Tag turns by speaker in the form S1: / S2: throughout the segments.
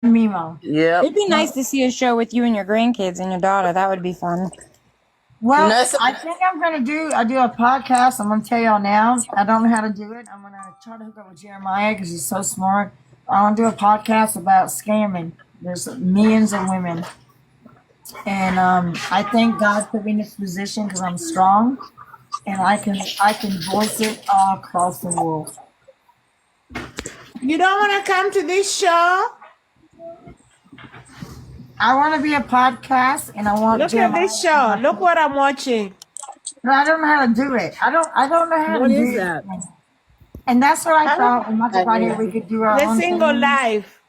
S1: Mimo.
S2: Yep.
S3: It'd be nice to see a show with you and your grandkids and your daughter. That would be fun.
S1: Well, I think I'm going to do a podcast. I'm going to tell y'all now. I don't know how to do it. I'm going to try to hook up with Jeremiah because he's so smart. I want to do a podcast about scamming. There's millions of women. And I thank God put me in this position because I'm strong. And I can voice it all across the world.
S4: You don't want to come to this show?
S1: I want to be a podcast, and I want.
S4: Look at this show. Look what I'm watching.
S1: But I don't know how to do it. I don't know how to do it. What is that? And that's what I thought. We could do our own
S4: single
S1: thing.
S4: life.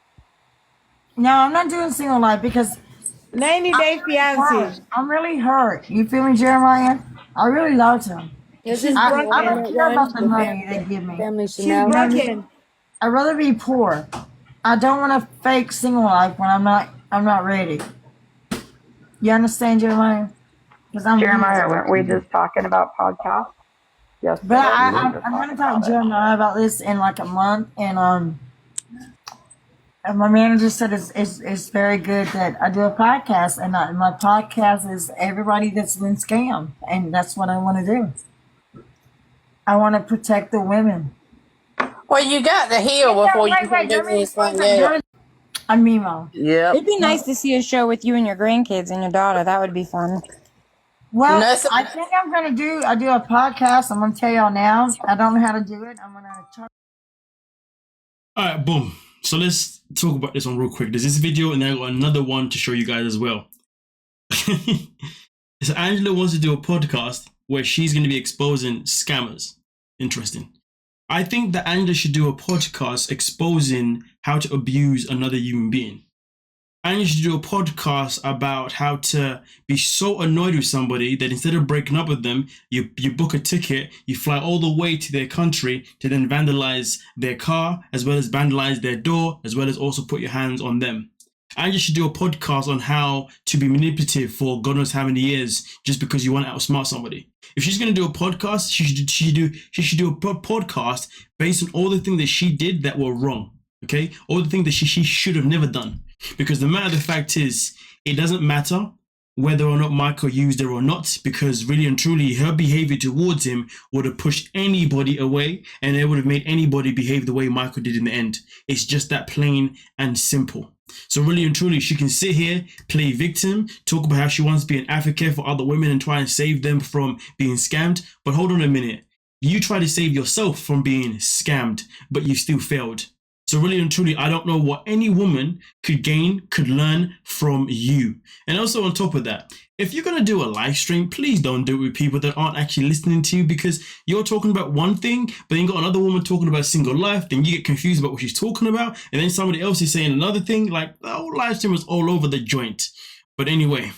S1: No, I'm not doing single life because
S4: 90-day fiancé.
S1: I'm really hurt. You feel me, Jeremiah? I really loved him. I don't care about the money they give me.
S4: She's broken.
S1: I'd rather be poor. I don't want a fake single life when I'm not ready. You understand, Jeremiah?
S2: Jeremiah, weren't we just talking about podcasts? Yes.
S1: But I'm going to talk to Jeremiah about this in like a month, and my manager said it's very good that I do a podcast, and my podcast is everybody that's been scammed, and that's what I want to do. I want to protect the women.
S5: Well, you got to heal before you can do anything else.
S1: I'm Mimo.
S2: Yeah.
S3: It'd be nice to see a show with you and your grandkids and your daughter. That would be fun.
S1: Well, I think I'm going to do a podcast. I'm going to tell y'all now. I don't know how to do it. I'm going to try.
S6: All right, boom. So let's talk about this one real quick. There's this video, and then I got another one to show you guys as well. So Angela wants to do a podcast where she's going to be exposing scammers. Interesting. I think that Angela should do a podcast exposing how to abuse another human being. Angela should do a podcast about how to be so annoyed with somebody that instead of breaking up with them, you book a ticket, you fly all the way to their country to then vandalize their car, as well as vandalize their door, as well as also put your hands on them. Angela should do a podcast on how to be manipulative for God knows how many years just because you want to outsmart somebody. If she's going to do a podcast, she should do a podcast based on all the things that she did that were wrong. Okay, all the things that she should have never done. Because the matter of the fact is, it doesn't matter whether or not Michael used her or not, because really and truly, her behavior towards him would have pushed anybody away, and it would have made anybody behave the way Michael did in the end. It's just that plain and simple. So really and truly, she can sit here, play victim, talk about how she wants to be an advocate for other women and try and save them from being scammed. But hold on a minute. You try to save yourself from being scammed, but you still failed. So really and truly, I don't know what any woman could learn from you. And also on top of that, if you're going to do a live stream, please don't do it with people that aren't actually listening to you, because you're talking about one thing, but then you got another woman talking about single life, then you get confused about what she's talking about, and then somebody else is saying another thing. Like, the whole live stream was all over the joint. But anyway,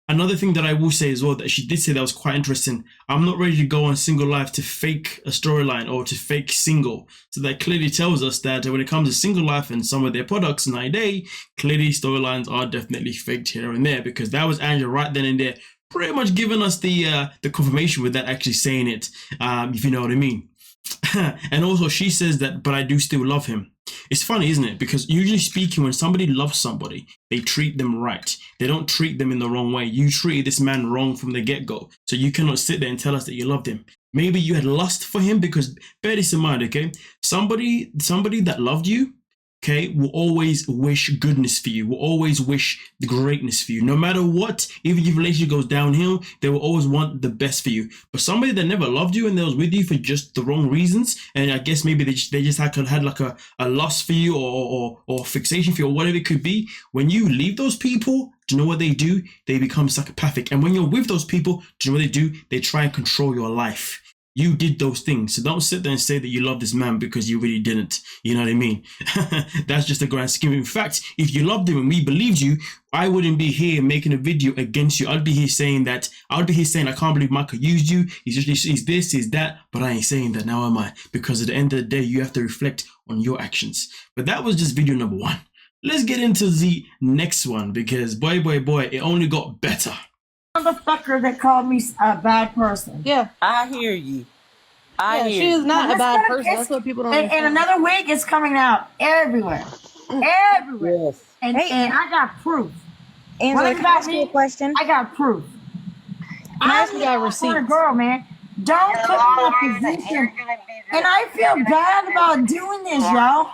S6: another thing that I will say as well, that she did say that was quite interesting. I'm not ready to go on single life to fake a storyline or to fake single. So that clearly tells us that when it comes to single life and some of their products 9-day, clearly storylines are definitely faked here and there, because that was Angela right then and there, pretty much giving us the confirmation without actually saying it, if you know what I mean. And also she says that, but I do still love him. It's funny, isn't it? Because usually speaking, when somebody loves somebody, they treat them right. They don't treat them in the wrong way. You treated this man wrong from the get-go. So you cannot sit there and tell us that you loved him. Maybe you had lust for him, because bear this in mind, okay? Somebody that loved you, okay, will always wish goodness for you, will always wish the greatness for you. No matter what, even if your relationship goes downhill, they will always want the best for you. But somebody that never loved you and that was with you for just the wrong reasons, and I guess maybe they just had like a lust for you or fixation for you or whatever it could be, when you leave those people, do you know what they do? They become psychopathic. And when you're with those people, do you know what they do? They try and control your life. You did those things. So don't sit there and say that you love this man because you really didn't. You know what I mean? That's just a grand scheme. In fact, if you loved him and we believed you, I wouldn't be here making a video against you. I'd be here saying I can't believe Michael used you. He's this, he's that. But I ain't saying that now, am I? Because at the end of the day, you have to reflect on your actions. But that was just video number 1. Let's get into the next one, because boy, it only got better.
S1: Motherfucker that called me a bad person.
S5: Yeah, I hear you. I hear
S3: She's not a bad person. That's what people don't
S1: in another week, it's coming out everywhere. everywhere.
S7: Yes.
S1: And I got proof.
S3: Angela,
S1: What
S3: can I
S1: about
S3: ask you
S1: me?
S3: a question?
S1: I got proof. I'm
S5: got
S1: a
S5: receipts.
S1: girl, man. Don't put me in a position. And I feel bad about doing this, y'all.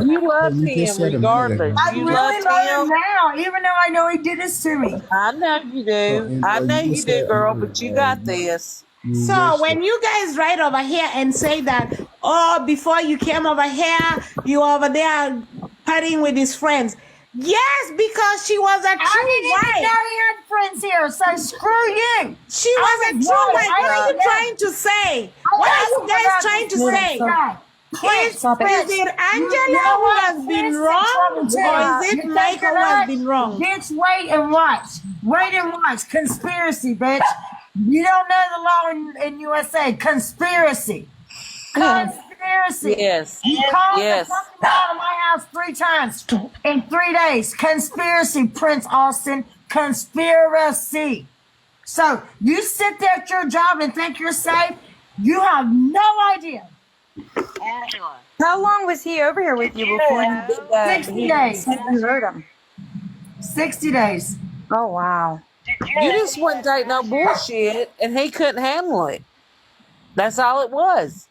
S7: You love
S8: You
S7: him
S8: just said a minute
S7: regardless.
S8: ago.
S1: I
S7: You
S1: really
S7: love
S1: love him
S7: him.
S1: now, even though I know he did this to me.
S7: I know you
S8: So,
S7: do. I
S8: Angela,
S7: know
S8: you
S7: you
S8: just
S7: do,
S8: said a
S7: girl,
S8: minute
S7: but you
S8: ago
S7: got this.
S8: you
S4: So
S8: wish
S4: when you guys write over here and say that, oh, before you came over here, you were over there partying with his friends. Yes, because she was a
S1: I
S4: true
S1: didn't even
S4: wife.
S1: know he had friends here, so screw you.
S4: She was a true wife. What are you trying to say? What are you guys trying to say? Is it Angela who has been wrong, or is it Michael who has been wrong?
S1: Bitch, wait and watch. Wait and watch. Conspiracy, bitch. You don't know the law in USA. Conspiracy. Conspiracy.
S7: Yes.
S1: You called
S7: Yes.
S1: the fucking out of my house 3 times in 3 days. Conspiracy, Prince Austin. Conspiracy. So you sit there at your job and think you're safe. You have no idea.
S3: How long was he over here with you before he did that?
S1: 60 days.
S3: You heard him.
S1: 60 days.
S3: Oh, wow.
S7: You just wouldn't take no bullshit, and he couldn't handle it. That's all it was.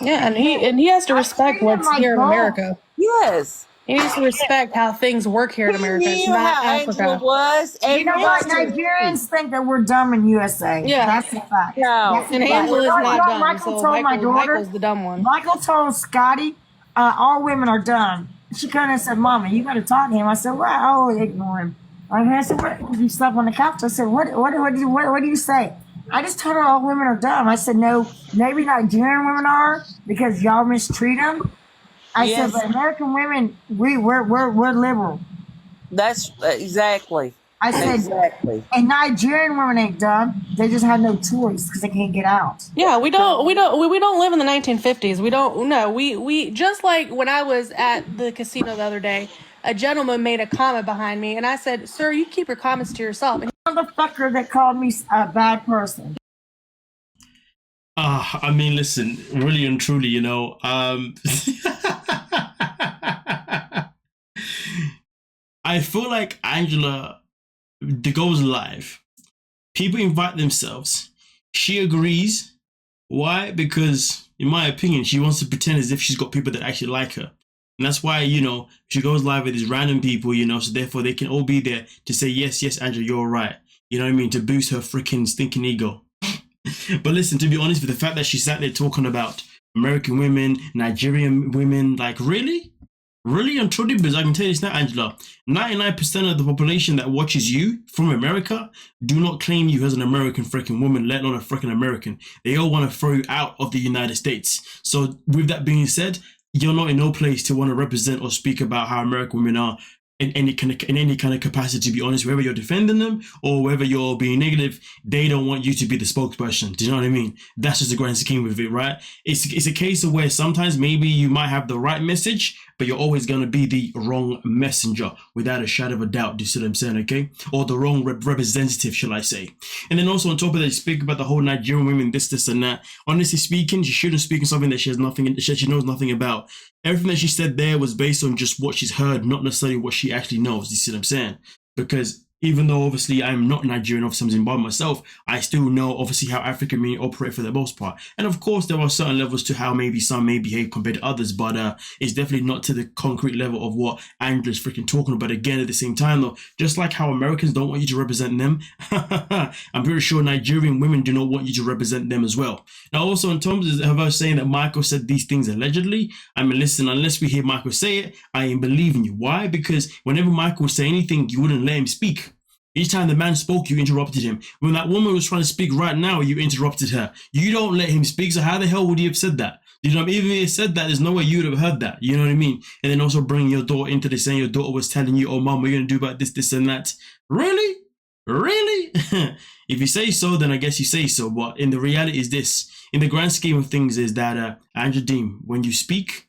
S5: Yeah, and he has to respect
S1: treated him
S5: what's
S1: like
S5: here in
S1: gold.
S5: America.
S7: Yes.
S5: He needs to respect how things work here in
S7: He
S5: America. It's
S7: knew
S5: not
S7: how Angela
S5: Africa.
S7: was.
S1: You know what?
S7: Everybody knew.
S1: Nigerians think that we're dumb in USA.
S5: Yeah.
S1: That's a fact.
S7: No.
S1: That's a
S5: And
S1: fact.
S5: Angela's
S1: You know
S5: not
S1: what
S5: dumb,
S1: Michael
S5: so
S1: told my daughter?
S5: Michael's the dumb one.
S1: Michael told Scotty, all women are dumb. She kind of said, Mama, you got to talk to him. I said, well, I always ignore him. I said, what? You slept on the couch? I said, what do you say? I just told her all women are dumb. I said, no, maybe Nigerian women are because y'all mistreat them. I
S7: Yes.
S1: said, but American women, we're liberal.
S7: That's exactly.
S1: I said,
S7: Exactly.
S1: and Nigerian women ain't dumb. They just have no choice because they can't get out.
S5: Yeah, we don't live in the 1950s. We just like when I was at the casino the other day, a gentleman made a comment behind me, and I said, "Sir, you keep your comments to yourself." And
S1: Motherfucker that called me a bad person.
S6: I mean, listen, really and truly, you know, I feel like Angela goes live. People invite themselves. She agrees. Why? Because, in my opinion, she wants to pretend as if she's got people that actually like her. And that's why, you know, she goes live with these random people, you know, so therefore they can all be there to say, yes, Angela, you're right. You know what I mean? To boost her freaking stinking ego. But listen, to be honest, with the fact that she sat there talking about American women, Nigerian women, like, really? Really and truly, because I can tell you this now, Angela, 99% of the population that watches you from America do not claim you as an American freaking woman, let alone a freaking American. They all want to throw you out of the United States. So with that being said, you're not in no place to want to represent or speak about how American women are in any kind of capacity, to be honest. Whether you're defending them or whether you're being negative, they don't want you to be the spokesperson. Do you know what I mean? That's just the grand scheme of it, right? It's a case of where sometimes maybe you might have the right message, but you're always going to be the wrong messenger without a shadow of a doubt. Do you see what I'm saying, okay? Or the wrong representative, shall I say. And then also on top of that, you speak about the whole Nigerian women, this and that. Honestly speaking, she shouldn't speak on something that she knows nothing about. Everything that she said there was based on just what she's heard, not necessarily what she actually knows. Do you see what I'm saying? Because even though obviously I'm not Nigerian, obviously I'm Zimbabwean myself, I still know obviously how African men operate for the most part. And of course there are certain levels to how maybe some may behave compared to others, but it's definitely not to the concrete level of what Angela's freaking talking about. Again, at the same time though, just like how Americans don't want you to represent them, I'm pretty sure Nigerian women do not want you to represent them as well. Now also in terms of her saying that Michael said these things allegedly, I mean listen, unless we hear Michael say it, I ain't believing you. Why? Because whenever Michael would say anything, you wouldn't let him speak. Each time the man spoke, you interrupted him. When that woman was trying to speak right now, you interrupted her. You don't let him speak, so how the hell would he have said that? You know, even if he said that, there's no way you would have heard that. You know what I mean? And then also bringing your daughter into this, saying your daughter was telling you, oh, mom, what are you going to do about this, and that? Really? Really? If you say so, then I guess you say so. But in the reality is this, in the grand scheme of things, is that, Andrew Dean, when you speak,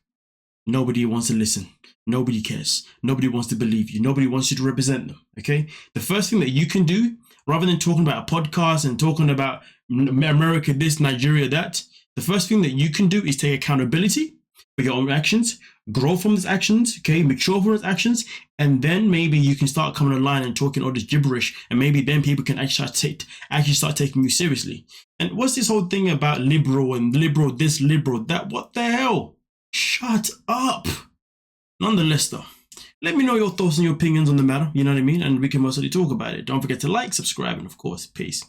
S6: nobody wants to listen. Nobody cares. Nobody wants to believe you. Nobody wants you to represent them, okay? The first thing that you can do, rather than talking about a podcast and talking about America this, Nigeria that, the first thing that you can do is take accountability for your own actions, grow from these actions, okay, mature from these actions, and then maybe you can start coming online and talking all this gibberish, and maybe then people can actually start taking you seriously. And what's this whole thing about liberal and liberal this, liberal that? What the hell? Shut up. Nonetheless, though, let me know your thoughts and your opinions on the matter, you know what I mean? And we can mostly talk about it. Don't forget to like, subscribe, and of course, peace.